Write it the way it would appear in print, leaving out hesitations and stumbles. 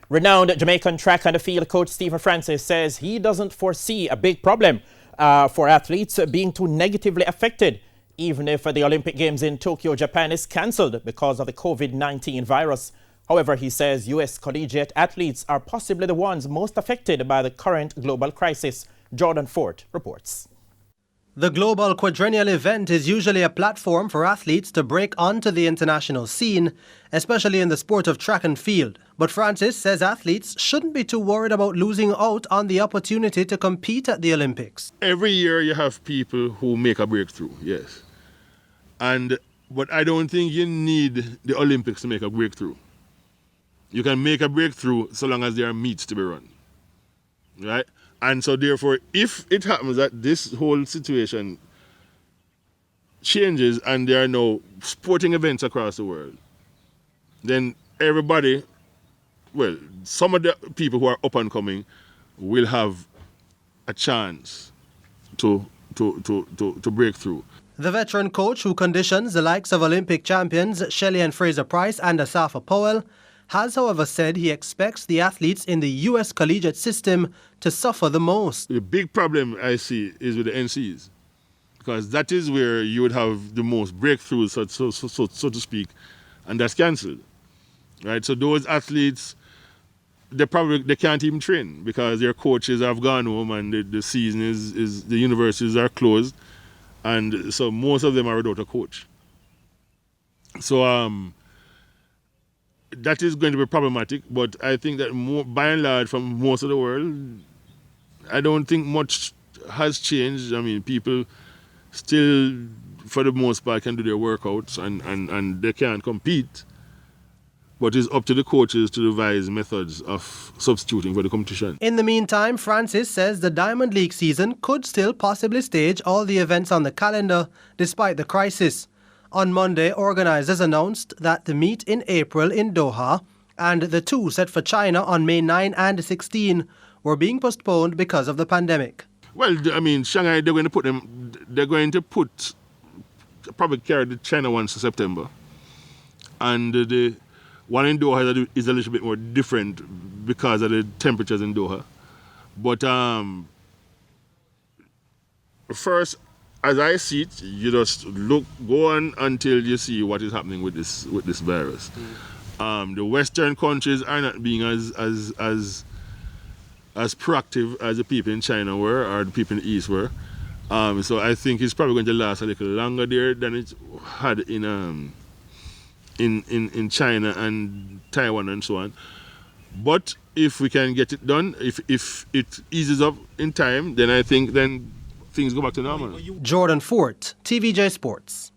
Renowned Jamaican track and field coach Stephen Francis says he doesn't foresee a big problem for athletes being too negatively affected, even if the Olympic Games in Tokyo, Japan is cancelled because of the COVID-19 virus. However, he says U.S. collegiate athletes are possibly the ones most affected by the current global crisis. Jordan Fort reports. The global quadrennial event is usually a platform for athletes to break onto the international scene, especially in the sport of track and field. But Francis says athletes shouldn't be too worried about losing out on the opportunity to compete at the Olympics. Every year you have people who make a breakthrough, yes. But I don't think you need the Olympics to make a breakthrough. You can make a breakthrough so long as there are meets to be run, right? And so therefore, if it happens that this whole situation changes and there are no sporting events across the world, then everybody, well, some of the people who are up and coming will have a chance to break through. The veteran coach who conditions the likes of Olympic champions Shelley and Fraser Price and Asafa Powell has, however, said he expects the athletes in the U.S. collegiate system to suffer the most. The big problem I see is with the NCs, because that is where you would have the most breakthroughs, so to speak, and that's cancelled, right? So those athletes, they can't even train because their coaches have gone home and the season is the universities are closed, and so most of them are without a coach. So that is going to be problematic, but I think that by and large, from most of the world, I don't think much has changed. I mean, people still, for the most part, can do their workouts and they can't compete. But it's up to the coaches to devise methods of substituting for the competition. In the meantime, Francis says the Diamond League season could still possibly stage all the events on the calendar, despite the crisis. On Monday, organizers announced that the meet in April in Doha and the two set for China on May 9 and 16 were being postponed because of the pandemic. Well, I mean, Shanghai, they're going to probably carry the China ones to September. And the one in Doha is a little bit more different because of the temperatures in Doha. But first, as I see it, you just go on until you see what is happening with this virus. The Western countries are not being as proactive as the people in China were or the people in the East were. So I think it's probably going to last a little longer there than it had in China and Taiwan and so on. But if we can get it done, if it eases up in time, then I think things go back to normal. Jordan Fort, TVJ Sports.